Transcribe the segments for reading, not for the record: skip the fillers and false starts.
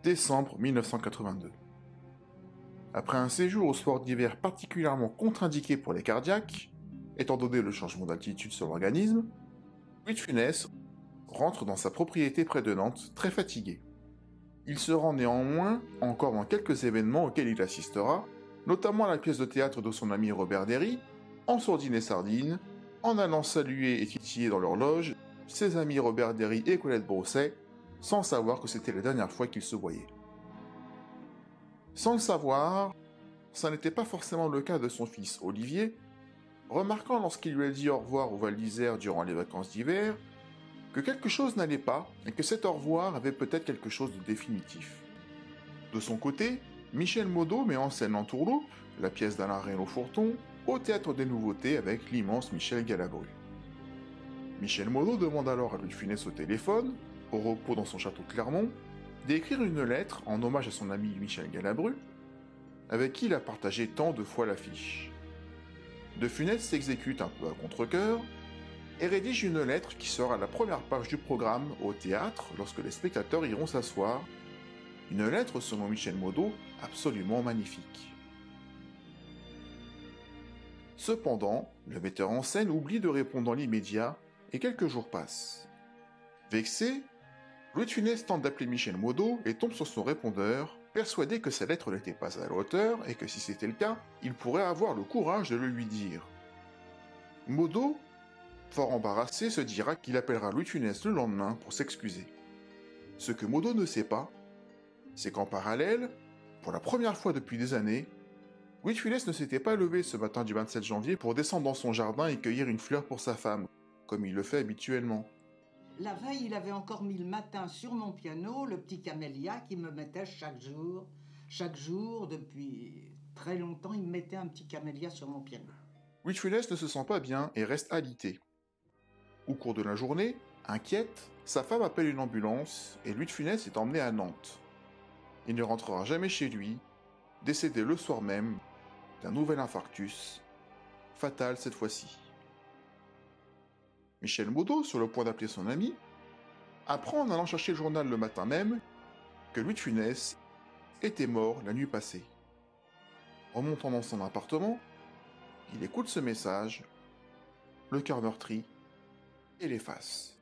Décembre 1982. Après un séjour au sport d'hiver particulièrement contre-indiqué pour les cardiaques, étant donné le changement d'altitude sur l'organisme, Louis de Funès rentre dans sa propriété près de Nantes très fatigué. Il se rend néanmoins encore dans quelques événements auxquels il assistera, notamment à la pièce de théâtre de son ami Robert Derry, en Sourdine et Sardine, en allant saluer et titiller dans leur loge ses amis Robert Derry et Colette Brousset, sans savoir que c'était la dernière fois qu'ils se voyaient. Sans le savoir, ça n'était pas forcément le cas de son fils Olivier, remarquant lorsqu'il lui a dit au revoir au Val d'Isère durant les vacances d'hiver, que quelque chose n'allait pas et que cet au revoir avait peut-être quelque chose de définitif. De son côté, Michel Maudot met en scène L'Entourloupe, la pièce d'Alain Reynaud-Fourton, au Théâtre des Nouveautés avec l'immense Michel Galabru. Michel Maudot demande alors à Louis de Funès au téléphone, au repos dans son château de Clermont, d'écrire une lettre en hommage à son ami Michel Galabru, avec qui il a partagé tant de fois l'affiche. De Funès s'exécute un peu à contre-cœur et rédige une lettre qui sera la première page du programme au théâtre lorsque les spectateurs iront s'asseoir. Une lettre, selon Michel Maudot, absolument magnifique. Cependant, le metteur en scène oublie de répondre dans l'immédiat et quelques jours passent. Vexé, Louis de Funès tente d'appeler Michel Maudot et tombe sur son répondeur, persuadé que sa lettre n'était pas à la hauteur et que si c'était le cas, il pourrait avoir le courage de le lui dire. Maudot, fort embarrassé, se dira qu'il appellera Louis de Funès le lendemain pour s'excuser. Ce que Maudot ne sait pas, c'est qu'en parallèle, pour la première fois depuis des années, Louis de Funès ne s'était pas levé ce matin du 27 janvier pour descendre dans son jardin et cueillir une fleur pour sa femme, comme il le fait habituellement. La veille, il avait encore mis le matin sur mon piano le petit camélia qui me mettait chaque jour, depuis très longtemps, il me mettait un petit camélia sur mon piano. Louis de Funès ne se sent pas bien et reste alité. Au cours de la journée, inquiète, sa femme appelle une ambulance et Louis de Funès est emmené à Nantes. Il ne rentrera jamais chez lui, décédé le soir même d'un nouvel infarctus, fatal cette fois-ci. Michel Maudot, sur le point d'appeler son ami, apprend en allant chercher le journal le matin même que Louis de Funès était mort la nuit passée. Remontant dans son appartement, il écoute ce message, le cœur meurtri, et l'efface.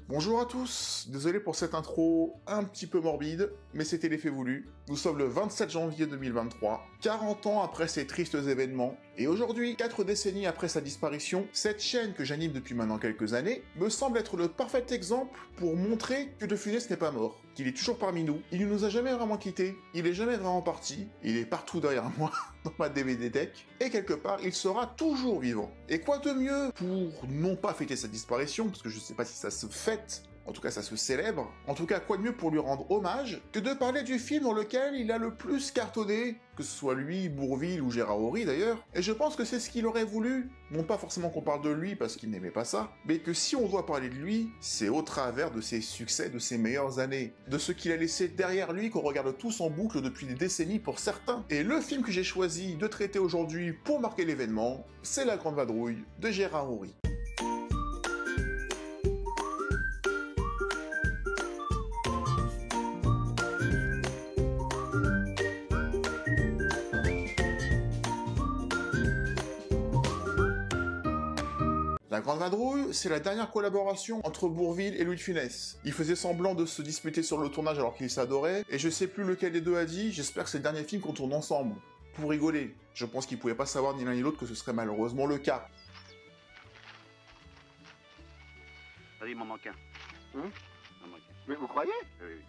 Bonjour à tous, désolé pour cette intro un petit peu morbide, mais c'était l'effet voulu. Nous sommes le 27 janvier 2023, 40 ans après ces tristes événements, et aujourd'hui, 4 décennies après sa disparition, cette chaîne que j'anime depuis maintenant quelques années me semble être le parfait exemple pour montrer que De Funès n'est pas mort, qu'il est toujours parmi nous, il ne nous a jamais vraiment quittés, il est jamais vraiment parti, il est partout derrière moi, dans ma DVD deck, et quelque part, il sera toujours vivant. Et quoi de mieux pour non pas fêter sa disparition, parce que je sais pas si ça se fête, en tout cas ça se célèbre, en tout cas quoi de mieux pour lui rendre hommage, que de parler du film dans lequel il a le plus cartonné, que ce soit lui, Bourvil ou Gérard Horry d'ailleurs, et je pense que c'est ce qu'il aurait voulu, non pas forcément qu'on parle de lui parce qu'il n'aimait pas ça, mais que si on doit parler de lui, c'est au travers de ses succès, de ses meilleures années, de ce qu'il a laissé derrière lui qu'on regarde tous en boucle depuis des décennies pour certains. Et le film que j'ai choisi de traiter aujourd'hui pour marquer l'événement, c'est La Grande Vadrouille de Gérard Horry. La Grande Vadrouille, c'est la dernière collaboration entre Bourvil et Louis de Funès. Ils faisaient semblant de se disputer sur le tournage alors qu'ils s'adoraient, et je sais plus lequel des deux a dit, j'espère que c'est le dernier film qu'on tourne ensemble. Pour rigoler. Je pense qu'ils pouvaient pas savoir ni l'un ni l'autre que ce serait malheureusement le cas. Allez, il m'en manque un. Il m'en manque un. Mais vous croyez? Oui.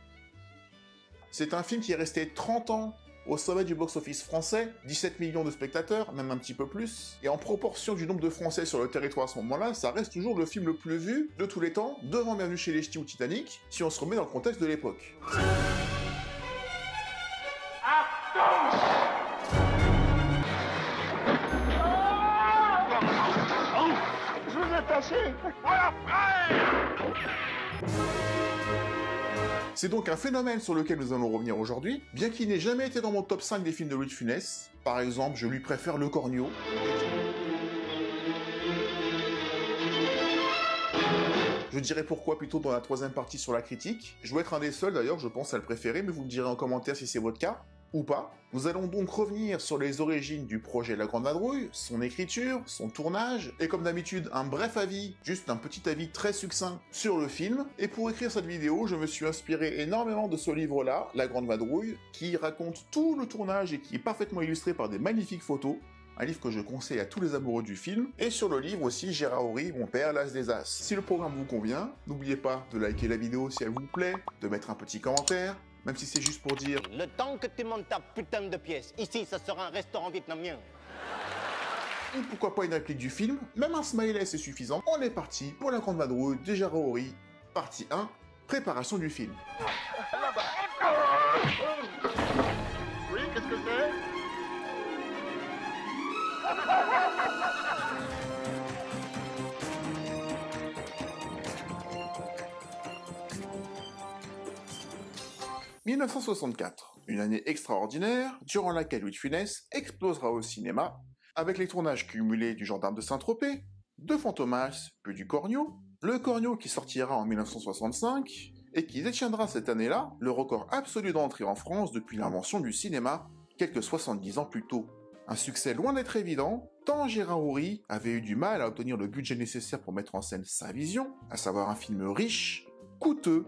C'est un film qui est resté 30 ans au sommet du box-office français, 17 millions de spectateurs, même un petit peu plus, et en proportion du nombre de Français sur le territoire à ce moment-là, ça reste toujours le film le plus vu de tous les temps, devant Bienvenue chez les Ch'tis ou Titanic, si on se remet dans le contexte de l'époque. Je vous ai attaché. C'est donc un phénomène sur lequel nous allons revenir aujourd'hui, bien qu'il n'ait jamais été dans mon top 5 des films de Louis de Funès. Par exemple, je lui préfère Le Cornio. Je dirai pourquoi plutôt dans la troisième partie sur la critique. Je dois être un des seuls d'ailleurs, je pense, à le préférer, mais vous me direz en commentaire si c'est votre cas. Ou pas. Nous allons donc revenir sur les origines du projet La Grande Vadrouille, son écriture, son tournage, et comme d'habitude, un bref avis, juste un petit avis très succinct sur le film. Et pour écrire cette vidéo, je me suis inspiré énormément de ce livre-là, La Grande Vadrouille, qui raconte tout le tournage et qui est parfaitement illustré par des magnifiques photos. Un livre que je conseille à tous les amoureux du film. Et sur le livre aussi, Gérard Horry, mon père, l'as des as. Si le programme vous convient, n'oubliez pas de liker la vidéo si elle vous plaît, de mettre un petit commentaire, même si c'est juste pour dire « Le temps que tu montes ta putain de pièce, ici, ça sera un restaurant vietnamien. » ou pourquoi pas une réplique du film, même un smiley c'est suffisant. On est parti pour La Grande Vadrouille de Gérard Horry, partie 1, préparation du film. Oui, qu'est-ce que c'est? « 1964, une année extraordinaire, durant laquelle Louis de Funès explosera au cinéma, avec les tournages cumulés du Gendarme de Saint-Tropez, de Fantomas, puis du Cornio, le Cornio qui sortira en 1965, et qui détiendra cette année-là le record absolu d'entrée en France depuis l'invention du cinéma, quelques 70 ans plus tôt. Un succès loin d'être évident, tant Gérard Horry avait eu du mal à obtenir le budget nécessaire pour mettre en scène sa vision, à savoir un film riche, coûteux,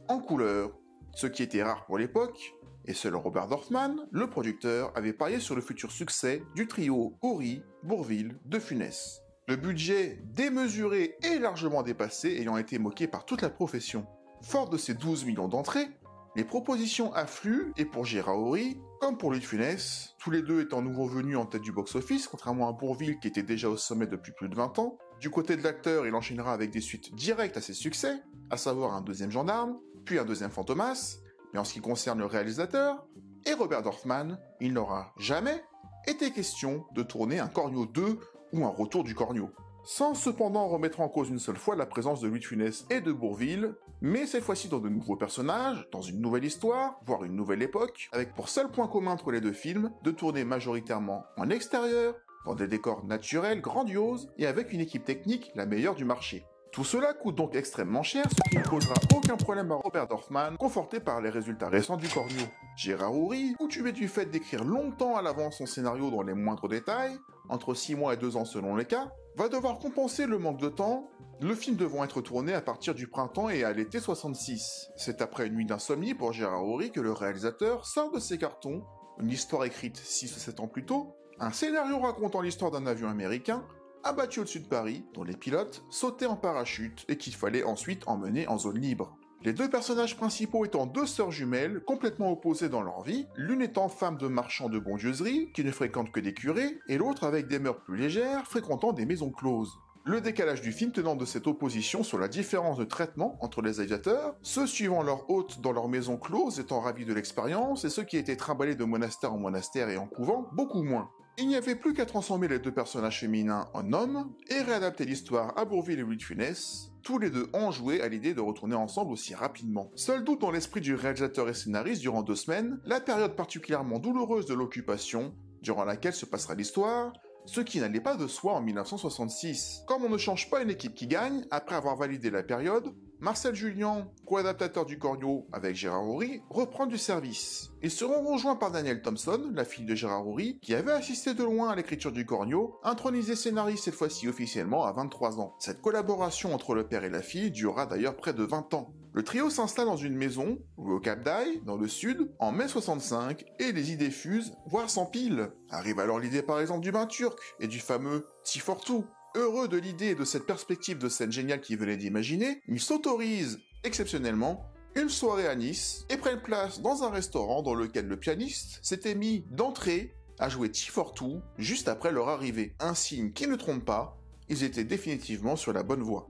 en couleurs, ce qui était rare pour l'époque, et seul Robert Dorfman, le producteur, avait parié sur le futur succès du trio Horry, Bourvil, De Funès. Le budget démesuré et largement dépassé ayant été moqué par toute la profession. Fort de ces 12 millions d'entrées, les propositions affluent, et pour Gérard Horry, comme pour Louis de Funès, tous les deux étant nouveau venus en tête du box-office, contrairement à Bourvil qui était déjà au sommet depuis plus de 20 ans. Du côté de l'acteur, il enchaînera avec des suites directes à ses succès, à savoir un deuxième Gendarme, puis un deuxième Fantomas, mais en ce qui concerne le réalisateur, et Robert Dorfman, il n'aura jamais été question de tourner un Cornio 2 ou un retour du Cornio. Sans cependant remettre en cause une seule fois la présence de Louis de Funès et de Bourvil, mais cette fois-ci dans de nouveaux personnages, dans une nouvelle histoire, voire une nouvelle époque, avec pour seul point commun entre les deux films de tourner majoritairement en extérieur, dans des décors naturels grandioses et avec une équipe technique la meilleure du marché. Tout cela coûte donc extrêmement cher, ce qui ne posera aucun problème à Robert Dorfman, conforté par les résultats récents du Cornio. Gérard Horry, coutumé du fait d'écrire longtemps à l'avance son scénario dans les moindres détails, entre 6 mois et 2 ans selon les cas, va devoir compenser le manque de temps, le film devant être tourné à partir du printemps et à l'été 66. C'est après une nuit d'insomnie pour Gérard Horry que le réalisateur sort de ses cartons, une histoire écrite 6 ou 7 ans plus tôt, un scénario racontant l'histoire d'un avion américain, abattu au-dessus de Paris, dont les pilotes sautaient en parachute et qu'il fallait ensuite emmener en zone libre. Les deux personnages principaux étant deux sœurs jumelles, complètement opposées dans leur vie, l'une étant femme de marchand de bondieuserie, qui ne fréquente que des curés, et l'autre avec des mœurs plus légères, fréquentant des maisons closes. Le décalage du film tenant de cette opposition sur la différence de traitement entre les aviateurs, ceux suivant leur hôte dans leur maison close étant ravis de l'expérience, et ceux qui étaient trimballés de monastère en monastère et en couvent, beaucoup moins. Il n'y avait plus qu'à transformer les deux personnages féminins en hommes, et réadapter l'histoire à Bourvil et Louis de Funès, tous les deux enjoués à l'idée de retourner ensemble aussi rapidement. Seul doute dans l'esprit du réalisateur et scénariste durant 2 semaines, la période particulièrement douloureuse de l'occupation, durant laquelle se passera l'histoire, ce qui n'allait pas de soi en 1966. Comme on ne change pas une équipe qui gagne, après avoir validé la période, Marcel Julien, co-adaptateur du Cornio avec Gérard Horry, reprend du service. Ils seront rejoints par Danielle Thompson, la fille de Gérard Horry, qui avait assisté de loin à l'écriture du Cornio, intronisée scénariste cette fois-ci officiellement à 23 ans. Cette collaboration entre le père et la fille durera d'ailleurs près de 20 ans. Le trio s'installe dans une maison, au Cap d'Aille, dans le sud, en mai 65, et les idées fusent, voire s'empilent. Arrive alors l'idée par exemple du bain turc, et du fameux T-Fortou. Heureux de l'idée et de cette perspective de scène géniale qu'il venait d'imaginer, ils s'autorisent, exceptionnellement, une soirée à Nice, et prennent place dans un restaurant dans lequel le pianiste s'était mis d'entrée à jouer T-Fortou juste après leur arrivée. Un signe qui ne trompe pas, ils étaient définitivement sur la bonne voie.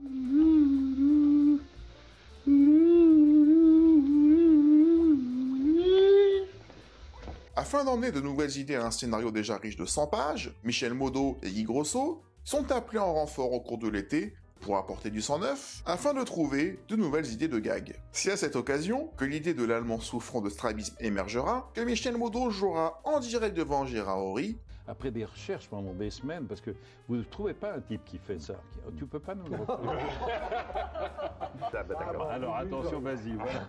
Afin d'emmener de nouvelles idées à un scénario déjà riche de 100 pages, Michel Modo et Guy Grosso sont appelés en renfort au cours de l'été pour apporter du sang neuf, afin de trouver de nouvelles idées de gags. C'est à cette occasion que l'idée de l'allemand souffrant de strabisme émergera, que Michel Modo jouera en direct devant Gérard Horry après des recherches pendant des semaines, parce que vous ne trouvez pas un type qui fait ça. Tu peux pas nous le retrouver. Alors attention, vas-y. Voilà.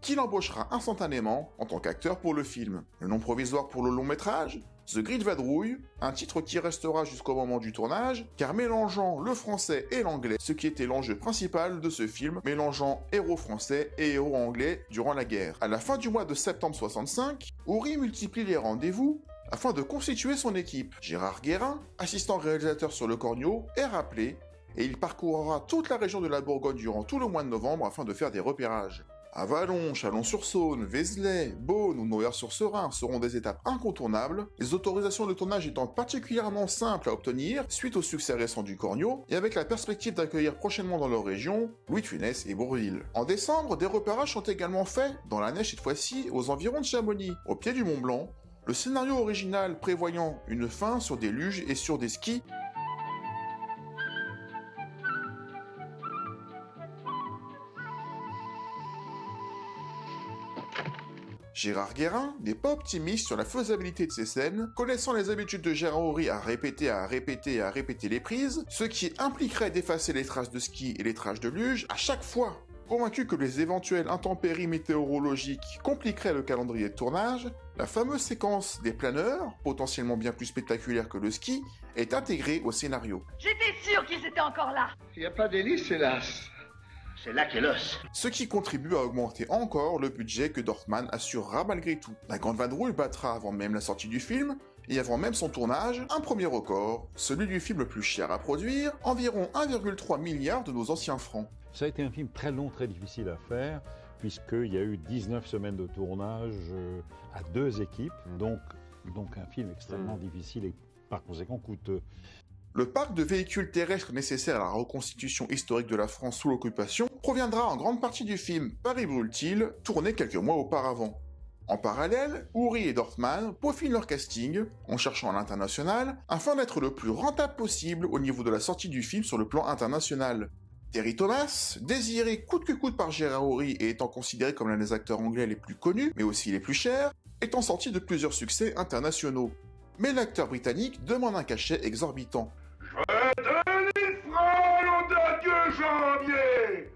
Qui l'embauchera instantanément en tant qu'acteur pour le film. Le nom provisoire pour le long métrage, The Great Vadrouille, un titre qui restera jusqu'au moment du tournage, car mélangeant le français et l'anglais, ce qui était l'enjeu principal de ce film, mélangeant héros français et héros anglais durant la guerre. À la fin du mois de septembre 65, Ory multiplie les rendez-vous afin de constituer son équipe. Gérard Guérin, assistant réalisateur sur Le Cornio, est rappelé et il parcourra toute la région de la Bourgogne durant tout le mois de novembre afin de faire des repérages. Avallon, Chalon-sur-Saône, Vézelay, Beaune ou Noyers-sur-Serein seront des étapes incontournables, les autorisations de tournage étant particulièrement simples à obtenir suite au succès récent du Cornio et avec la perspective d'accueillir prochainement dans leur région Louis de Funès et Bourvil. En décembre, des repérages sont également faits, dans la neige cette fois-ci, aux environs de Chamonix, au pied du Mont Blanc, le scénario original prévoyant une fin sur des luges et sur des skis. Gérard Guérin n'est pas optimiste sur la faisabilité de ces scènes, connaissant les habitudes de Gérard Ory à répéter les prises, ce qui impliquerait d'effacer les traces de ski et les traces de luge à chaque fois. Convaincu que les éventuelles intempéries météorologiques compliqueraient le calendrier de tournage, la fameuse séquence des planeurs, potentiellement bien plus spectaculaire que le ski, est intégrée au scénario. J'étais sûr qu'ils étaient encore là. Il n'y a pas d'hélice, hélas. C'est là qu'est l'os. Ce qui contribue à augmenter encore le budget que Dorfman assurera malgré tout. La Grande Vadrouille battra avant même la sortie du film, et avant même son tournage, un premier record, celui du film le plus cher à produire, environ 1,3 milliard de nos anciens francs. Ça a été un film très long, très difficile à faire, puisqu'il y a eu 19 semaines de tournage à 2 équipes, donc un film extrêmement difficile et par conséquent coûteux. Le parc de véhicules terrestres nécessaire à la reconstitution historique de la France sous l'occupation proviendra en grande partie du film Paris brûle-t-il, tourné quelques mois auparavant. En parallèle, Ory et Dorfman peaufinent leur casting, en cherchant à l'international, afin d'être le plus rentable possible au niveau de la sortie du film sur le plan international. Terry Thomas, désiré coûte que coûte par Gérard Ory et étant considéré comme l'un des acteurs anglais les plus connus, mais aussi les plus chers, étant sorti de plusieurs succès internationaux. Mais l'acteur britannique demande un cachet exorbitant. Je te 1000 francs, nom de Dieu, janvier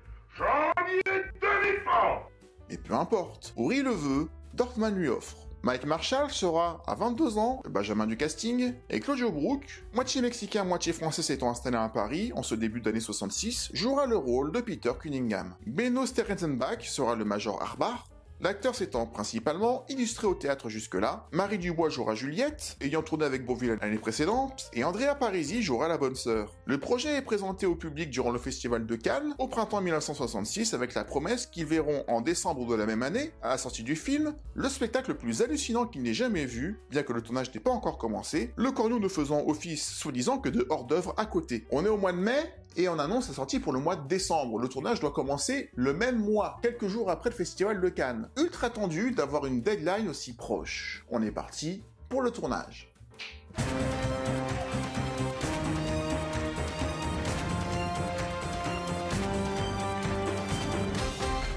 2000 francs. Mais peu importe, Ory le veut, Dorfman lui offre. Mike Marshall sera, à 22 ans, le benjamin du casting, et Claudio Brook, moitié mexicain, moitié français s'étant installé à Paris en ce début d'année 66, jouera le rôle de Peter Cunningham. Benno Sterenzenbach sera le major Harbar. L'acteur s'étant principalement illustré au théâtre jusque-là, Marie Dubois jouera Juliette, ayant tourné avec Bourvil l'année précédente, et Andrea Parisi jouera la bonne sœur. Le projet est présenté au public durant le festival de Cannes, au printemps 1966, avec la promesse qu'ils verront en décembre de la même année, à la sortie du film, le spectacle le plus hallucinant qu'ils n'aient jamais vu, bien que le tournage n'ait pas encore commencé, le Cornio ne faisant office soi-disant que de hors-d'œuvre à côté. On est au mois de mai, et on annonce la sortie pour le mois de décembre. Le tournage doit commencer le même mois, quelques jours après le festival de Cannes. Ultra tendu d'avoir une deadline aussi proche. On est parti pour le tournage.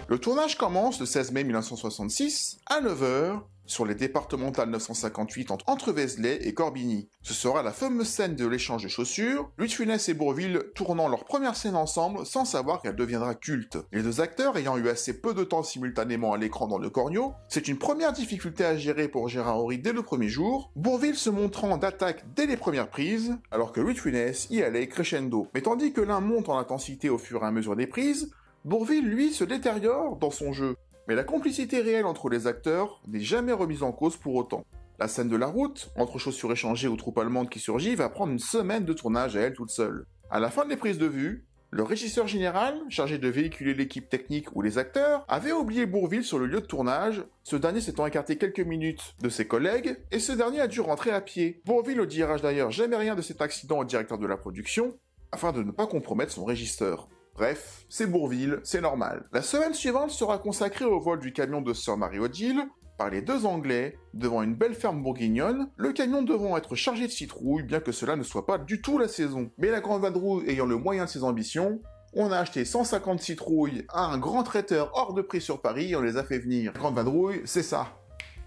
Le tournage commence le 16 mai 1966, à 9h, sur les départementales 958 entre Vézelay et Corbigny. Ce sera la fameuse scène de l'échange de chaussures, Louis de Funès et Bourvil tournant leur première scène ensemble sans savoir qu'elle deviendra culte. Les deux acteurs ayant eu assez peu de temps simultanément à l'écran dans le Cornio, c'est une première difficulté à gérer pour Gérard Ory dès le premier jour, Bourvil se montrant d'attaque dès les premières prises, alors que Louis de Funès y allait crescendo. Mais tandis que l'un monte en intensité au fur et à mesure des prises, Bourvil, lui, se détériore dans son jeu. Mais la complicité réelle entre les acteurs n'est jamais remise en cause pour autant. La scène de la route, entre chaussures échangées aux troupes allemandes qui surgit, va prendre une semaine de tournage à elle toute seule. À la fin des prises de vue, le régisseur général, chargé de véhiculer l'équipe technique ou les acteurs, avait oublié Bourvil sur le lieu de tournage, ce dernier s'étant écarté quelques minutes de ses collègues, et ce dernier a dû rentrer à pied. Bourvil ne dira d'ailleurs jamais rien de cet accident au directeur de la production, afin de ne pas compromettre son régisseur. Bref, c'est Bourvil, c'est normal. La semaine suivante sera consacrée au vol du camion de Sir Marie-Odile par les deux Anglais devant une belle ferme bourguignonne, le camion devant être chargé de citrouilles, bien que cela ne soit pas du tout la saison. Mais la Grande Vadrouille ayant le moyen de ses ambitions, on a acheté 150 citrouilles à un grand traiteur hors de prix sur Paris et on les a fait venir. La Grande Vadrouille, c'est ça.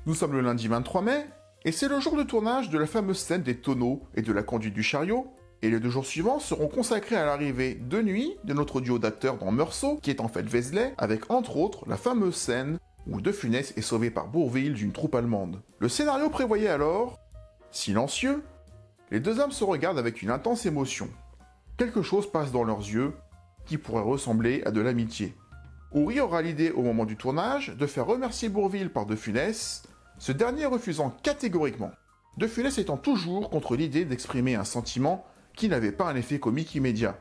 Nous sommes le lundi 23 mai, Et c'est le jour de tournage de la fameuse scène des tonneaux et de la conduite du chariot, et les 2 jours suivants seront consacrés à l'arrivée de nuit de notre duo d'acteurs dans Meursault, qui est en fait Vézelay, avec entre autres la fameuse scène où De Funès est sauvé par Bourvil d'une troupe allemande. Le scénario prévoyait alors, silencieux, les 2 hommes se regardent avec une intense émotion. Quelque chose passe dans leurs yeux qui pourrait ressembler à de l'amitié. Houry aura l'idée au moment du tournage de faire remercier Bourvil par De Funès, ce dernier refusant catégoriquement. De Funès étant toujours contre l'idée d'exprimer un sentiment qui n'avait pas un effet comique immédiat.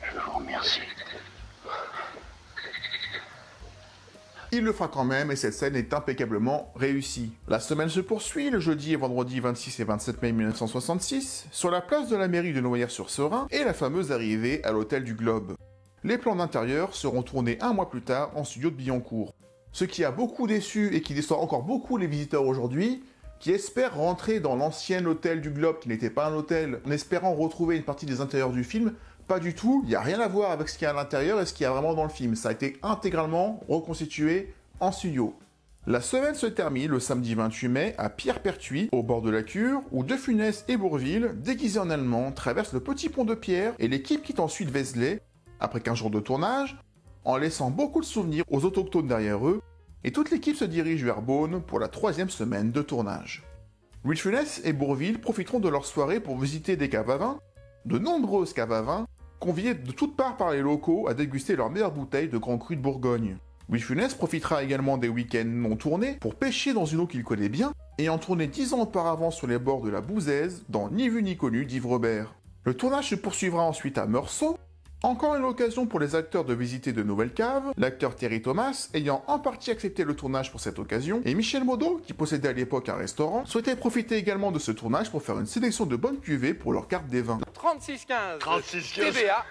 Je vous remercie. Il le fera quand même et cette scène est impeccablement réussie. La semaine se poursuit le jeudi et vendredi 26 et 27 mai 1966 sur la place de la mairie de Noyères-sur-Serein et la fameuse arrivée à l'hôtel du Globe. Les plans d'intérieur seront tournés 1 mois plus tard en studio de Billancourt. Ce qui a beaucoup déçu et qui déçoit encore beaucoup les visiteurs aujourd'hui, qui espèrent rentrer dans l'ancien hôtel du Globe qui n'était pas un hôtel, en espérant retrouver une partie des intérieurs du film. Pas du tout, il n'y a rien à voir avec ce qu'il y a à l'intérieur et ce qu'il y a vraiment dans le film. Ça a été intégralement reconstitué en studio. La semaine se termine le samedi 28 mai à Pierrepertuis, au bord de la Cure, où De Funès et Bourvil, déguisés en Allemands, traversent le petit pont de pierre et l'équipe quitte ensuite Vézelay, après 15 jours de tournage, en laissant beaucoup de souvenirs aux autochtones derrière eux, et toute l'équipe se dirige vers Beaune pour la 3e semaine de tournage. Louis de Funès et Bourvil profiteront de leur soirée pour visiter des caves à vin, de nombreuses caves à vin, conviés de toutes parts par les locaux à déguster leurs meilleures bouteilles de Grand Cru de Bourgogne. Louis de Funès profitera également des week-ends non tournés pour pêcher dans une eau qu'il connaît bien, ayant tourné 10 ans auparavant sur les bords de la Bouzaise dans Ni vu ni connu d'Yves Robert. Le tournage se poursuivra ensuite à Meursault, encore une occasion pour les acteurs de visiter de nouvelles caves, l'acteur Thierry Thomas ayant en partie accepté le tournage pour cette occasion, et Michel Maudot, qui possédait à l'époque un restaurant, souhaitait profiter également de ce tournage pour faire une sélection de bonnes cuvées pour leur carte des vins. 36-15 36-15. TBA.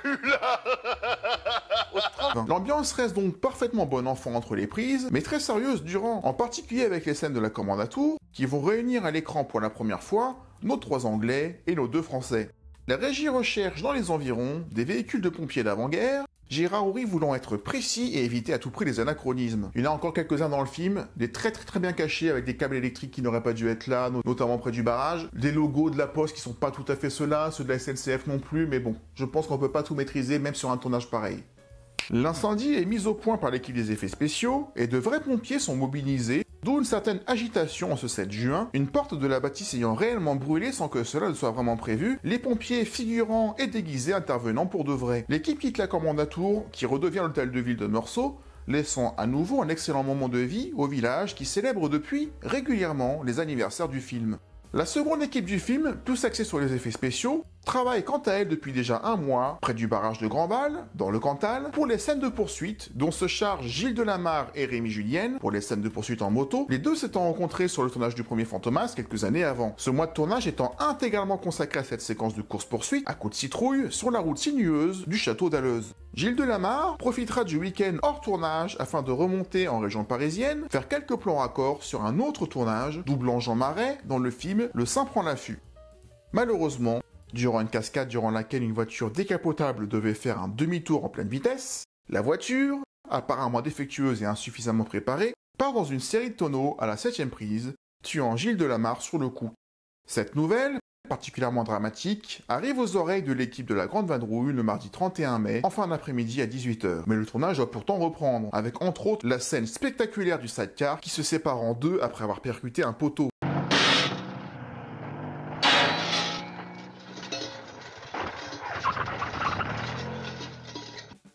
L'ambiance reste donc parfaitement bon enfant entre les prises, mais très sérieuse durant, en particulier avec les scènes de la Kommandantur, qui vont réunir à l'écran pour la première fois nos 3 Anglais et nos 2 Français. La régie recherche dans les environs des véhicules de pompiers d'avant-guerre, Gérard Houry voulant être précis et éviter à tout prix les anachronismes. Il y en a encore quelques-uns dans le film, des très bien cachés avec des câbles électriques qui n'auraient pas dû être là, notamment près du barrage, des logos de la Poste qui sont pas tout à fait ceux-là, ceux de la SNCF non plus, mais bon, je pense qu'on peut pas tout maîtriser même sur un tournage pareil. L'incendie est mis au point par l'équipe des effets spéciaux, et de vrais pompiers sont mobilisés, d'où une certaine agitation en ce 7 juin, une porte de la bâtisse ayant réellement brûlé sans que cela ne soit vraiment prévu, les pompiers figurants et déguisés intervenant pour de vrai. L'équipe quitte la Kommandantur, qui redevient l'hôtel de ville de Meursault, laissant à nouveau un excellent moment de vie au village qui célèbre depuis régulièrement les anniversaires du film. La seconde équipe du film, plus axée sur les effets spéciaux, travaille quant à elle depuis déjà 1 mois, près du barrage de Grandval, dans le Cantal, pour les scènes de poursuite, dont se chargent Gilles Delamarre et Rémi Julienne, pour les scènes de poursuite en moto, les 2 s'étant rencontrés sur le tournage du premier Fantomas quelques années avant. Ce mois de tournage étant intégralement consacré à cette séquence de course-poursuite, à coups de citrouille, sur la route sinueuse du château d'Alleuse. Gilles Delamarre profitera du week-end hors tournage afin de remonter en région parisienne, faire quelques plans raccords sur un autre tournage, doublant Jean Marais dans le film Le Saint prend l'affût. Malheureusement, durant une cascade durant laquelle une voiture décapotable devait faire un demi-tour en pleine vitesse, la voiture, apparemment défectueuse et insuffisamment préparée, part dans une série de tonneaux à la 7e prise, tuant Gilles Delamarre sur le coup. Cette nouvelle, particulièrement dramatique, arrive aux oreilles de l'équipe de la Grande Vadrouille le mardi 31 mai, en fin d'après-midi à 18 h. Mais le tournage doit pourtant reprendre, avec entre autres la scène spectaculaire du sidecar qui se sépare en 2 après avoir percuté un poteau.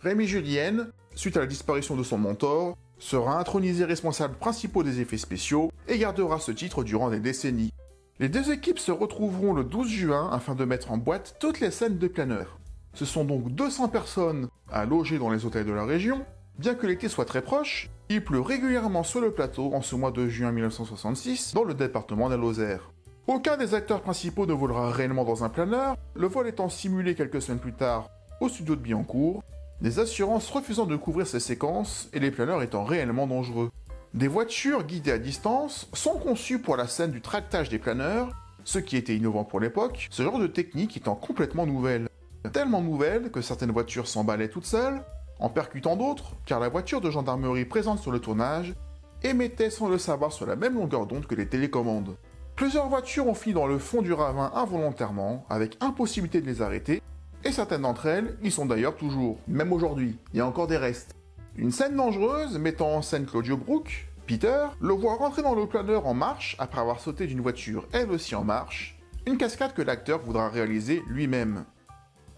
Rémi Julienne, suite à la disparition de son mentor, sera intronisé responsable principal des effets spéciaux et gardera ce titre durant des décennies. Les 2 équipes se retrouveront le 12 juin afin de mettre en boîte toutes les scènes de planeurs. Ce sont donc 200 personnes à loger dans les hôtels de la région. Bien que l'été soit très proche, il pleut régulièrement sur le plateau en ce mois de juin 1966 dans le département de la Lozère. Aucun des acteurs principaux ne volera réellement dans un planeur, le vol étant simulé quelques semaines plus tard au studio de Billancourt, des assurances refusant de couvrir ces séquences et les planeurs étant réellement dangereux. Des voitures guidées à distance sont conçues pour la scène du tractage des planeurs, ce qui était innovant pour l'époque, ce genre de technique étant complètement nouvelle. Tellement nouvelle que certaines voitures s'emballaient toutes seules, en percutant d'autres, car la voiture de gendarmerie présente sur le tournage émettait sans le savoir sur la même longueur d'onde que les télécommandes. Plusieurs voitures ont fini dans le fond du ravin involontairement, avec impossibilité de les arrêter, et certaines d'entre elles y sont d'ailleurs toujours, même aujourd'hui, il y a encore des restes. Une scène dangereuse mettant en scène Claudio Brook, Peter, le voit rentrer dans le planeur en marche après avoir sauté d'une voiture elle aussi en marche, une cascade que l'acteur voudra réaliser lui-même.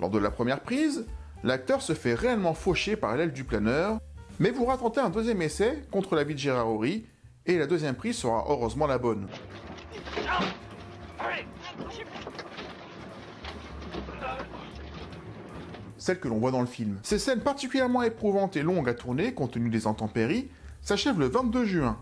Lors de la première prise, l'acteur se fait réellement faucher par l'aile du planeur, mais voudra tenter un deuxième essai contre la vie de Gérard Horry, et la deuxième prise sera heureusement la bonne. Celle que l'on voit dans le film. Ces scènes particulièrement éprouvantes et longues à tourner, compte tenu des intempéries, s'achèvent le 22 juin.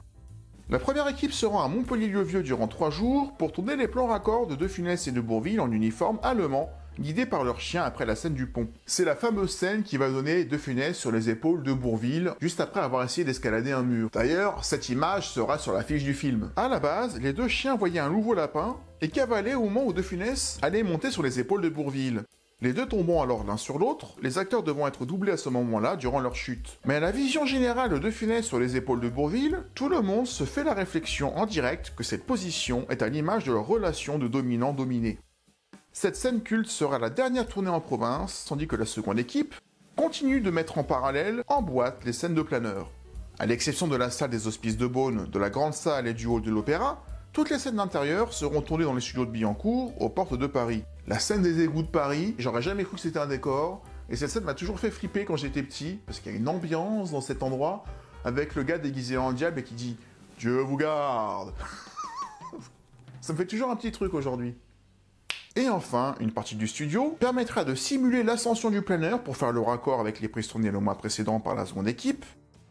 La première équipe se rend à Montpellier-le-Vieux durant 3 jours pour tourner les plans raccords de De Funès et de Bourvil en uniforme allemand, guidés par leur chien après la scène du pont. C'est la fameuse scène qui va donner De Funès sur les épaules de Bourvil, juste après avoir essayé d'escalader un mur. D'ailleurs, cette image sera sur l'affiche du film. À la base, les deux chiens voyaient un nouveau lapin et cavalaient au moment où De Funès allait monter sur les épaules de Bourvil. Les deux tombant alors l'un sur l'autre, les acteurs devant être doublés à ce moment-là durant leur chute. Mais à la vision générale de De Funès sur les épaules de Bourvil, tout le monde se fait la réflexion en direct que cette position est à l'image de leur relation de dominant-dominé. Cette scène culte sera la dernière tournée en province, tandis que la seconde équipe continue de mettre en parallèle, en boîte, les scènes de planeur. À l'exception de la salle des Hospices de Beaune, de la grande salle et du hall de l'Opéra, toutes les scènes d'intérieur seront tournées dans les studios de Billancourt, aux portes de Paris. La scène des égouts de Paris, j'aurais jamais cru que c'était un décor, et cette scène m'a toujours fait flipper quand j'étais petit, parce qu'il y a une ambiance dans cet endroit, avec le gars déguisé en diable et qui dit « Dieu vous garde !» Ça me fait toujours un petit truc aujourd'hui. Et enfin, une partie du studio permettra de simuler l'ascension du planeur pour faire le raccord avec les prises tournées le mois précédent par la seconde équipe,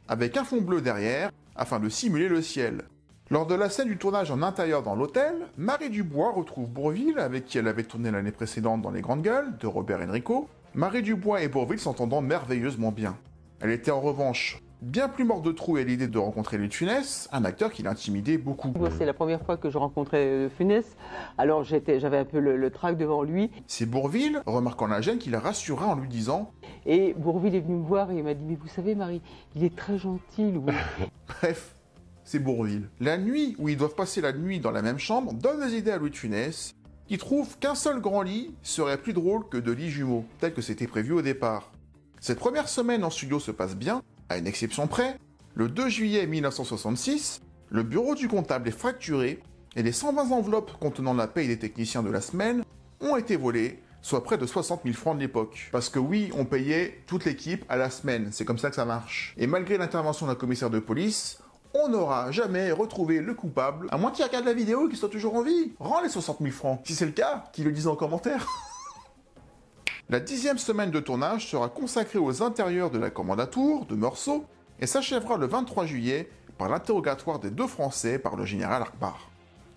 avec un fond bleu derrière, afin de simuler le ciel. Lors de la scène du tournage en intérieur dans l'hôtel, Marie Dubois retrouve Bourvil, avec qui elle avait tourné l'année précédente dans Les Grandes Gueules, de Robert Enrico, Marie Dubois et Bourvil s'entendant merveilleusement bien. Elle était en revanche bien plus morte de trouille à l'idée de rencontrer Louis de Funès, un acteur qui l'intimidait beaucoup. C'est la première fois que je rencontrais Funès, alors j'avais un peu le trac devant lui. C'est Bourvil, remarquant la gêne, qui la rassura en lui disant « Et Bourvil est venu me voir et il m'a dit « Mais vous savez Marie, il est très gentil, Louis. » Bref, c'est Bourvil. La nuit où ils doivent passer la nuit dans la même chambre donne des idées à Louis de Funès, qui trouve qu'un seul grand lit serait plus drôle que 2 lits jumeaux, tel que c'était prévu au départ. Cette première semaine en studio se passe bien, à une exception près, le 2 juillet 1966, le bureau du comptable est fracturé et les 120 enveloppes contenant la paye des techniciens de la semaine ont été volées, soit près de 60 000 francs de l'époque. Parce que oui, on payait toute l'équipe à la semaine, c'est comme ça que ça marche. Et malgré l'intervention d'un commissaire de police, on n'aura jamais retrouvé le coupable, à moins qu'il regarde la vidéo et qu'il soit toujours en vie. Rends les 60 000 francs. Si c'est le cas, qu'il le dise en commentaire. La 10e semaine de tournage sera consacrée aux intérieurs de la Kommandantur de Meursault et s'achèvera le 23 juillet par l'interrogatoire des 2 Français par le général Arpar.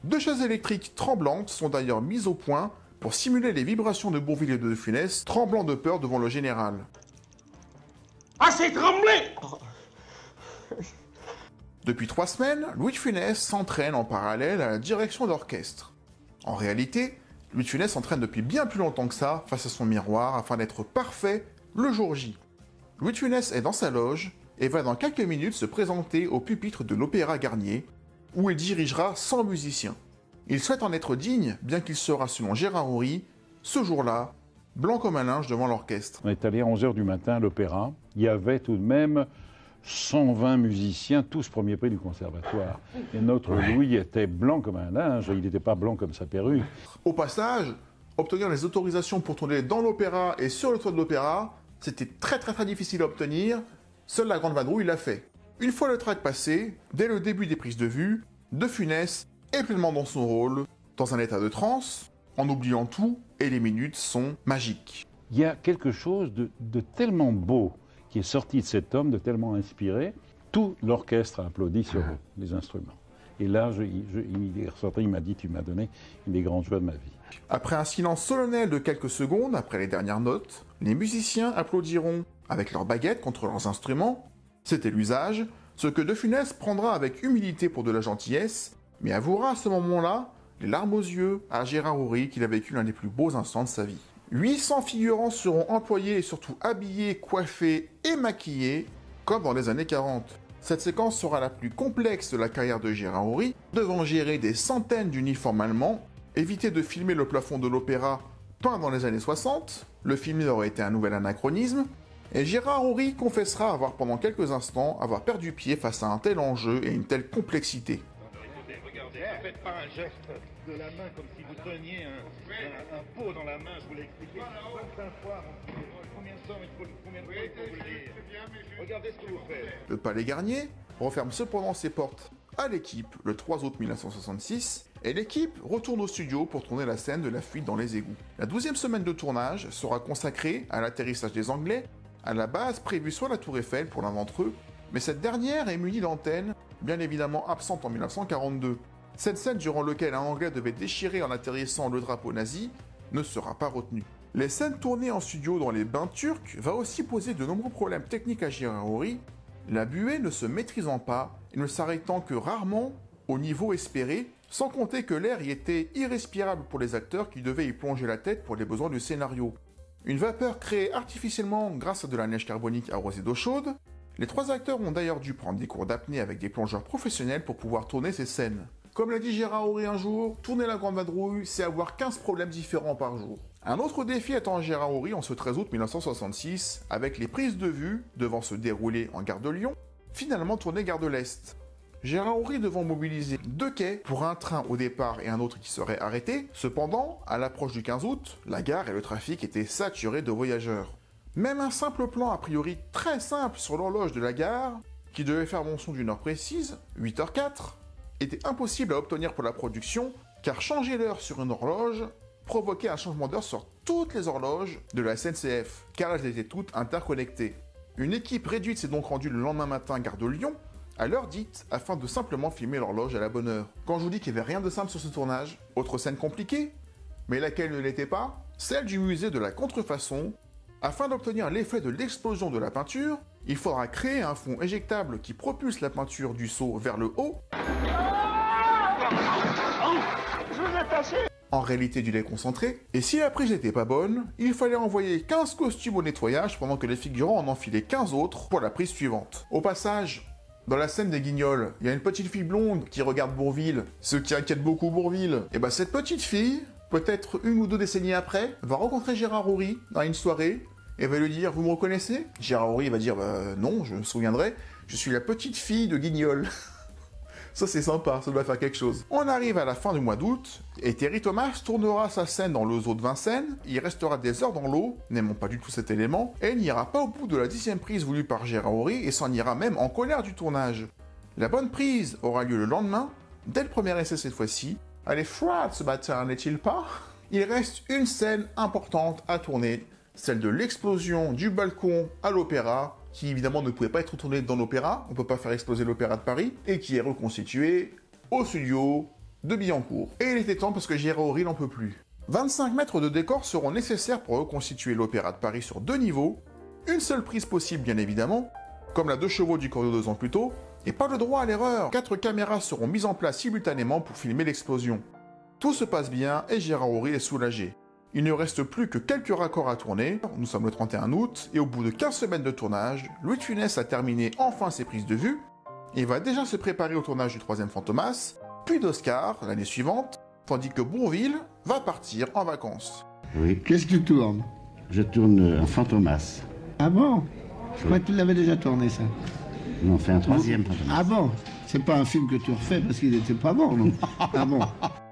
2 chaises électriques tremblantes sont d'ailleurs mises au point pour simuler les vibrations de Bourvil et de Funès, tremblant de peur devant le général. Assez tremblé! Depuis 3 semaines, Louis de Funès s'entraîne en parallèle à la direction d'orchestre. En réalité, Louis de Funès s'entraîne depuis bien plus longtemps que ça face à son miroir afin d'être parfait le jour J. Louis de Funès est dans sa loge et va dans quelques minutes se présenter au pupitre de l'Opéra Garnier, où il dirigera 100 musiciens. Il souhaite en être digne, bien qu'il sera, selon Gérard Horry, ce jour-là, blanc comme un linge devant l'orchestre. On est allé à 11h du matin à l'Opéra. Il y avait tout de même 120 musiciens, tous premier prix du conservatoire. Et notre Louis était blanc comme un linge, il n'était pas blanc comme sa perruque. Au passage, obtenir les autorisations pour tourner dans l'opéra et sur le toit de l'opéra, c'était très difficile à obtenir. Seule la Grande Vadrouille l'a fait. Une fois le track passé, dès le début des prises de vue, De Funès est pleinement dans son rôle, dans un état de transe, en oubliant tout, et les minutes sont magiques. Il y a quelque chose de tellement beau qui est sorti de cet homme, de tellement inspiré. Tout l'orchestre a applaudi sur les instruments. Et là, il est ressorti, il m'a dit « Tu m'as donné une des grandes joies de ma vie ». Après un silence solennel de quelques secondes après les dernières notes, les musiciens applaudiront avec leurs baguettes contre leurs instruments. C'était l'usage, ce que De Funès prendra avec humilité pour de la gentillesse, mais avouera à ce moment-là, les larmes aux yeux, à Gérard Horry qu'il a vécu l'un des plus beaux instants de sa vie. 800 figurants seront employés et surtout habillés, coiffés et maquillés, comme dans les années 40. Cette séquence sera la plus complexe de la carrière de Gérard Houry, devant gérer des centaines d'uniformes allemands, éviter de filmer le plafond de l'opéra peint dans les années 60, le film aurait été un nouvel anachronisme, et Gérard Houry confessera avoir pendant quelques instants avoir perdu pied face à un tel enjeu et une telle complexité. Regardez, ne faites pas un geste de la main comme si vous teniez un pot dans la main, je vous l'ai expliqué 25 fois. Combien de temps il faut, combien de temps il faut vous le dire. Regardez ce que vous faites. Le Palais Garnier referme cependant ses portes à l'équipe le 3 août 1966, et l'équipe retourne au studio pour tourner la scène de la fuite dans les égouts. La 12e semaine de tournage sera consacrée à l'atterrissage des Anglais, à la base prévue sur la Tour Eiffel pour l'un d'entre eux, mais cette dernière est munie d'antennes, bien évidemment absentes en 1942. Cette scène durant laquelle un Anglais devait déchirer en atterrissant le drapeau nazi ne sera pas retenue. Les scènes tournées en studio dans les bains turcs va aussi poser de nombreux problèmes techniques à Gérard Houry, la buée ne se maîtrisant pas et ne s'arrêtant que rarement au niveau espéré, sans compter que l'air y était irrespirable pour les acteurs qui devaient y plonger la tête pour les besoins du scénario. Une vapeur créée artificiellement grâce à de la neige carbonique arrosée d'eau chaude, les 3 acteurs ont d'ailleurs dû prendre des cours d'apnée avec des plongeurs professionnels pour pouvoir tourner ces scènes. Comme l'a dit Gérard Houry un jour, tourner la Grande Vadrouille, c'est avoir 15 problèmes différents par jour. Un autre défi attend Gérard Houry en ce 13 août 1966, avec les prises de vue devant se dérouler en gare de Lyon, finalement tournées gare de l'Est. Gérard Houry devant mobiliser 2 quais pour un train au départ et un autre qui serait arrêté. Cependant, à l'approche du 15 août, la gare et le trafic étaient saturés de voyageurs. Même un simple plan a priori très simple sur l'horloge de la gare, qui devait faire mention d'une heure précise, 8h04, était impossible à obtenir pour la production, car changer l'heure sur une horloge provoquait un changement d'heure sur toutes les horloges de la SNCF, car elles étaient toutes interconnectées. Une équipe réduite s'est donc rendue le lendemain matin gare de Lyon, à l'heure dite, afin de simplement filmer l'horloge à la bonne heure. Quand je vous dis qu'il n'y avait rien de simple sur ce tournage, autre scène compliquée, mais laquelle ne l'était pas, celle du musée de la contrefaçon. Afin d'obtenir l'effet de l'explosion de la peinture, il faudra créer un fond éjectable qui propulse la peinture du seau vers le haut. En réalité du lait concentré, et si la prise n'était pas bonne, il fallait envoyer 15 costumes au nettoyage pendant que les figurants en enfilaient 15 autres pour la prise suivante. Au passage, dans la scène des Guignols, il y a une petite fille blonde qui regarde Bourvil, ce qui inquiète beaucoup Bourvil. Et bah cette petite fille, peut-être 1 ou 2 décennies après, va rencontrer Gérard Houry dans une soirée et va lui dire « Vous me reconnaissez ?» Gérard Houry va dire « Non, je me souviendrai, je suis la petite fille de Guignol. » Ça c'est sympa, ça doit faire quelque chose. On arrive à la fin du mois d'août, et Terry Thomas tournera sa scène dans le zoo de Vincennes, il restera des heures dans l'eau, n'aimant pas du tout cet élément, et il n'ira pas au bout de la 10e prise voulue par Gérard Houry, et s'en ira même en colère du tournage. La bonne prise aura lieu le lendemain, dès le premier essai cette fois-ci. Elle est froide ce matin, n'est-il pas? Il reste une scène importante à tourner, celle de l'explosion du balcon à l'opéra, qui évidemment ne pouvait pas être tourné dans l'opéra, on ne peut pas faire exploser l'opéra de Paris, et qui est reconstitué au studio de Billancourt. Et il était temps parce que Gérard Houry n'en peut plus. 25 mètres de décor seront nécessaires pour reconstituer l'opéra de Paris sur 2 niveaux, une seule prise possible bien évidemment, comme la 2 chevaux du Corrio 2 ans plus tôt, et pas le droit à l'erreur, 4 caméras seront mises en place simultanément pour filmer l'explosion. Tout se passe bien et Gérard Houry est soulagé. Il ne reste plus que quelques raccords à tourner, nous sommes le 31 août, et au bout de 15 semaines de tournage, Louis de Funès a terminé enfin ses prises de vue, et va déjà se préparer au tournage du 3e Fantomas, puis d'Oscar l'année suivante, tandis que Bourvil va partir en vacances. Oui. Qu'est-ce que tu tournes? Je tourne un Fantomas. Ah bon? Je crois que tu l'avais déjà tourné, ça. On fait un 3e Fantomas. Ah bon? C'est pas un film que tu refais parce qu'il était pas bon, non? Ah bon?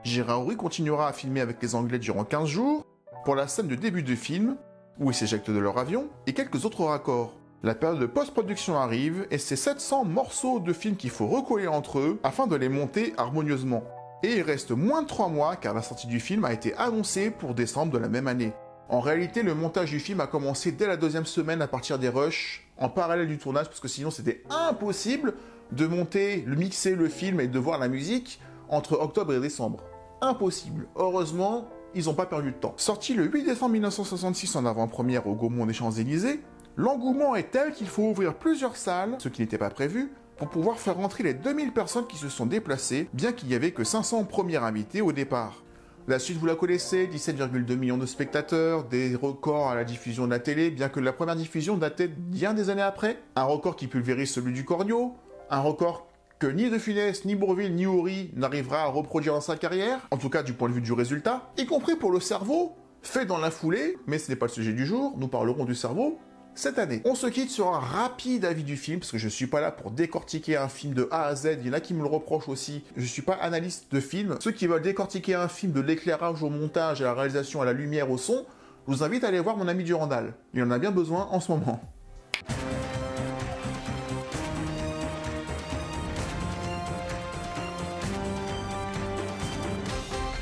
Gérard Houry continuera à filmer avec les Anglais durant 15 jours, pour la scène de début de film, où ils s'éjectent de leur avion, et quelques autres raccords. La période de post-production arrive, et c'est 700 morceaux de film qu'il faut recoller entre eux, afin de les monter harmonieusement. Et il reste moins de 3 mois, car la sortie du film a été annoncée pour décembre de la même année. En réalité, le montage du film a commencé dès la 2e semaine à partir des rushs, en parallèle du tournage, parce que sinon c'était impossible de monter, le mixer le film et de voir la musique entre octobre et décembre. Impossible. Heureusement, ils n'ont pas perdu de temps. Sorti le 8 décembre 1966 en avant-première au Gaumont des Champs-Élysées, l'engouement est tel qu'il faut ouvrir plusieurs salles, ce qui n'était pas prévu, pour pouvoir faire rentrer les 2000 personnes qui se sont déplacées, bien qu'il n'y avait que 500 premiers invités au départ. La suite, vous la connaissez, 17,2 millions de spectateurs, des records à la diffusion de la télé, bien que la première diffusion datait bien des années après. Un record qui pulvérise celui du Cornio, un record que ni De Funès, ni Bourvil, ni Horry n'arrivera à reproduire dans sa carrière, en tout cas du point de vue du résultat, y compris pour le cerveau, fait dans la foulée, mais ce n'est pas le sujet du jour, nous parlerons du cerveau cette année. On se quitte sur un rapide avis du film, parce que je ne suis pas là pour décortiquer un film de A à Z, il y en a qui me le reprochent aussi, je ne suis pas analyste de film. Ceux qui veulent décortiquer un film de l'éclairage au montage, à la réalisation, à la lumière, au son, je vous invite à aller voir mon ami Durandal. Il en a bien besoin en ce moment.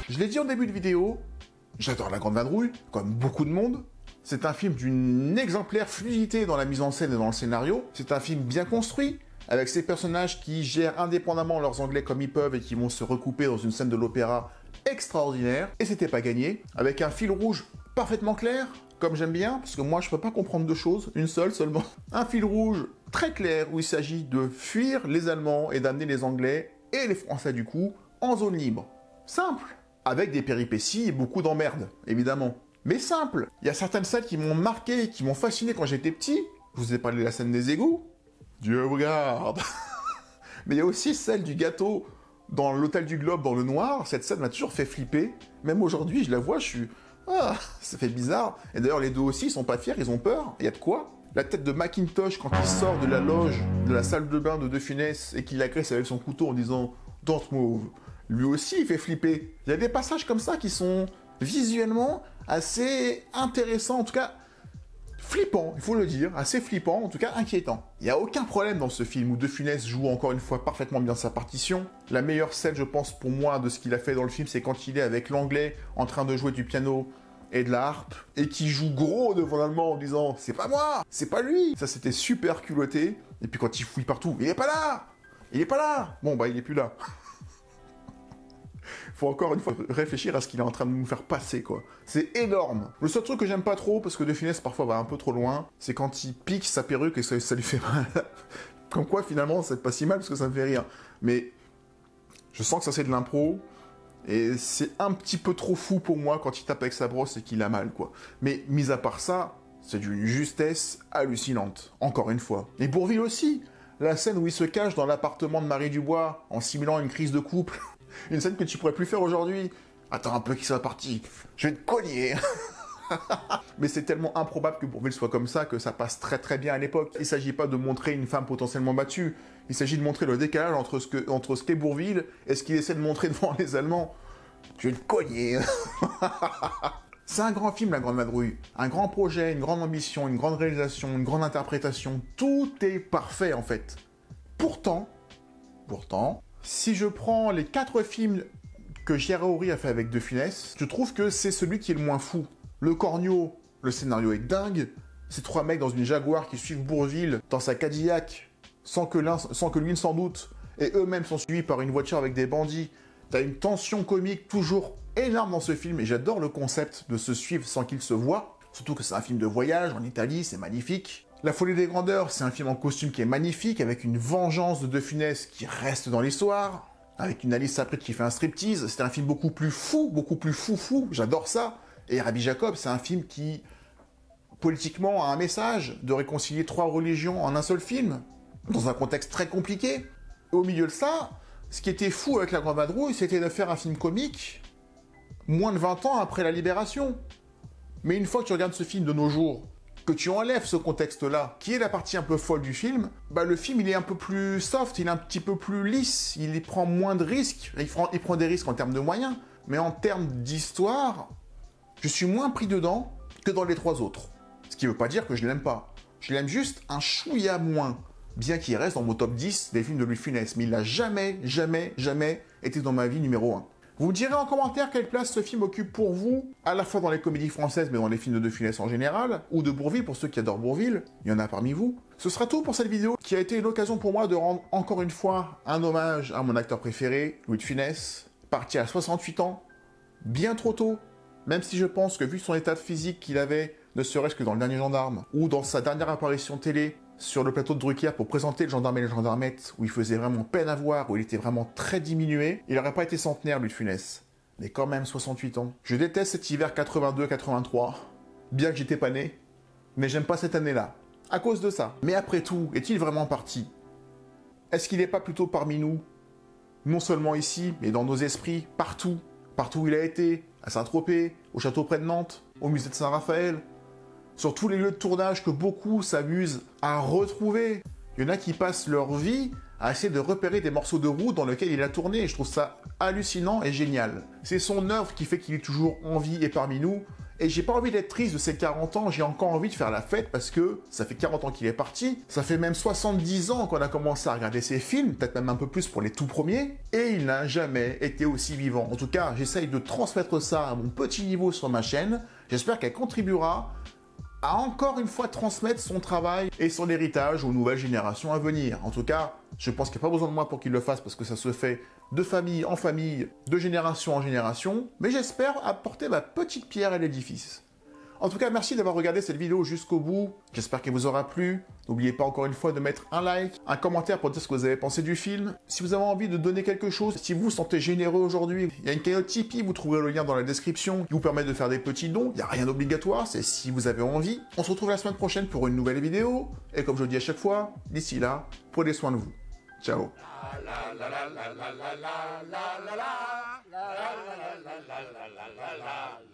Je l'ai dit en début de vidéo, j'adore La Grande Vadrouille, comme beaucoup de monde. C'est un film d'une exemplaire fluidité dans la mise en scène et dans le scénario. C'est un film bien construit, avec ses personnages qui gèrent indépendamment leurs anglais comme ils peuvent et qui vont se recouper dans une scène de l'opéra extraordinaire. Et c'était pas gagné, avec un fil rouge parfaitement clair, comme j'aime bien, parce que moi je peux pas comprendre deux choses, une seule seulement. Un fil rouge très clair où il s'agit de fuir les Allemands et d'amener les Anglais et les Français du coup en zone libre. Simple. Avec des péripéties et beaucoup d'emmerdes, évidemment. Mais simple. Il y a certaines scènes qui m'ont marqué, qui m'ont fasciné quand j'étais petit. Je vous ai parlé de la scène des égouts. Dieu vous garde. Mais il y a aussi celle du gâteau dans l'hôtel du Globe dans le noir. Cette scène m'a toujours fait flipper. Même aujourd'hui, je la vois, je suis... Ah, ça fait bizarre. Et d'ailleurs, les deux aussi, ils sont pas fiers, ils ont peur. Il y a de quoi. La tête de Macintosh quand il sort de la loge, de la salle de bain de De Funès et qu'il agresse avec son couteau en disant « Don't move ». Lui aussi, il fait flipper. Il y a des passages comme ça qui sont visuellement assez intéressants, en tout cas flippants, il faut le dire, assez flippants, en tout cas inquiétants. Il n'y a aucun problème dans ce film où De Funès joue encore une fois parfaitement bien sa partition. La meilleure scène, je pense, pour moi, de ce qu'il a fait dans le film, c'est quand il est avec l'anglais en train de jouer du piano et de la harpe, et qui joue gros devant l'allemand en disant « C'est pas moi, c'est pas lui !» Ça, c'était super culotté. Et puis quand il fouille partout, « Il est pas là ! Il est pas là !» Bon, bah, il est plus là. Faut encore une fois réfléchir à ce qu'il est en train de nous faire passer, quoi. C'est énorme. Le seul truc que j'aime pas trop, parce que De Funès parfois va un peu trop loin, c'est quand il pique sa perruque et ça lui fait mal. Comme quoi, finalement, c'est pas si mal parce que ça me fait rire. Mais je sens que ça c'est de l'impro, et c'est un petit peu trop fou pour moi quand il tape avec sa brosse et qu'il a mal, quoi. Mais mis à part ça, c'est d'une justesse hallucinante. Encore une fois. Et Bourvil aussi. La scène où il se cache dans l'appartement de Marie Dubois en simulant une crise de couple. Une scène que tu pourrais plus faire aujourd'hui. Attends un peu qu'il soit parti. Je vais te cogner. Mais c'est tellement improbable que Bourvil soit comme ça que ça passe très très bien à l'époque. Il ne s'agit pas de montrer une femme potentiellement battue. Il s'agit de montrer le décalage entre ce qu'est Bourvil et ce qu'il essaie de montrer devant les Allemands. Je vais te cogner. C'est un grand film, La Grande Vadrouille. Un grand projet, une grande ambition, une grande réalisation, une grande interprétation. Tout est parfait en fait. Pourtant, si je prends les 4 films que Gérard Horry a fait avec De Funès, je trouve que c'est celui qui est le moins fou. Le Cornio, le scénario est dingue. Ces 3 mecs dans une Jaguar qui suivent Bourvil dans sa Cadillac, sans que lui ne s'en doute, et eux-mêmes sont suivis par une voiture avec des bandits. T'as une tension comique toujours énorme dans ce film, et j'adore le concept de se suivre sans qu'ils se voient. Surtout que c'est un film de voyage en Italie, c'est magnifique. La Folie des Grandeurs, c'est un film en costume qui est magnifique, avec une vengeance de Funès qui reste dans l'histoire, avec une Alice Saprit qui fait un striptease. C'est un film beaucoup plus fou, j'adore ça. Et Rabbi Jacob, c'est un film qui, politiquement, a un message de réconcilier 3 religions en un seul film, dans un contexte très compliqué. Et au milieu de ça, ce qui était fou avec La Grande Vadrouille, c'était de faire un film comique moins de 20 ans après la Libération. Mais une fois que tu regardes ce film de nos jours, que tu enlèves ce contexte-là, qui est la partie un peu folle du film, bah le film il est un peu plus soft, il est un petit peu plus lisse, il prend moins de risques, il prend des risques en termes de moyens, mais en termes d'histoire, je suis moins pris dedans que dans les 3 autres. Ce qui veut pas dire que je l'aime pas. Je l'aime juste un chouïa moins, bien qu'il reste dans mon top 10 des films de Louis de Funès, mais il n'a jamais été dans ma vie numéro 1. Vous me direz en commentaire quelle place ce film occupe pour vous, à la fois dans les comédies françaises, mais dans les films de Funès en général, ou de Bourvil pour ceux qui adorent Bourvil, il y en a parmi vous. Ce sera tout pour cette vidéo, qui a été l'occasion pour moi de rendre encore une fois un hommage à mon acteur préféré, Louis de Funès, parti à 68 ans, bien trop tôt, même si je pense que vu son état de physique qu'il avait, ne serait-ce que dans Le Dernier Gendarme, ou dans sa dernière apparition télé, sur le plateau de Drucker pour présenter Le Gendarme et les Gendarmettes, où il faisait vraiment peine à voir, où il était vraiment très diminué, il n'aurait pas été centenaire, Louis de Funès. Mais quand même 68 ans. Je déteste cet hiver 82-83. Bien que j'étais pas né. Mais j'aime pas cette année-là. À cause de ça. Mais après tout, est-il vraiment parti? Est-ce qu'il n'est pas plutôt parmi nous? Non seulement ici, mais dans nos esprits, partout. Partout où il a été, à Saint-Tropez, au château près de Nantes, au musée de Saint-Raphaël. Sur tous les lieux de tournage que beaucoup s'amusent à retrouver. Il y en a qui passent leur vie à essayer de repérer des morceaux de route dans lesquels il a tourné. Et je trouve ça hallucinant et génial. C'est son œuvre qui fait qu'il est toujours en vie et parmi nous. Et j'ai pas envie d'être triste de ses 40 ans, j'ai encore envie de faire la fête parce que ça fait 40 ans qu'il est parti, ça fait même 70 ans qu'on a commencé à regarder ses films, peut-être même un peu plus pour les tout premiers, et il n'a jamais été aussi vivant. En tout cas, j'essaye de transmettre ça à mon petit niveau sur ma chaîne, j'espère qu'elle contribuera à encore une fois transmettre son travail et son héritage aux nouvelles générations à venir. En tout cas, je pense qu'il n'y a pas besoin de moi pour qu'il le fasse parce que ça se fait de famille en famille, de génération en génération, mais j'espère apporter ma petite pierre à l'édifice. En tout cas, merci d'avoir regardé cette vidéo jusqu'au bout, j'espère qu'elle vous aura plu. N'oubliez pas encore une fois de mettre un like, un commentaire pour dire ce que vous avez pensé du film. Si vous avez envie de donner quelque chose, si vous vous sentez généreux aujourd'hui, il y a une cagnotte Tipeee, vous trouverez le lien dans la description, qui vous permet de faire des petits dons, il n'y a rien d'obligatoire, c'est si vous avez envie. On se retrouve la semaine prochaine pour une nouvelle vidéo, et comme je le dis à chaque fois, d'ici là, prenez soin de vous. Ciao. La la la la la la la la la la la la la la la la la la.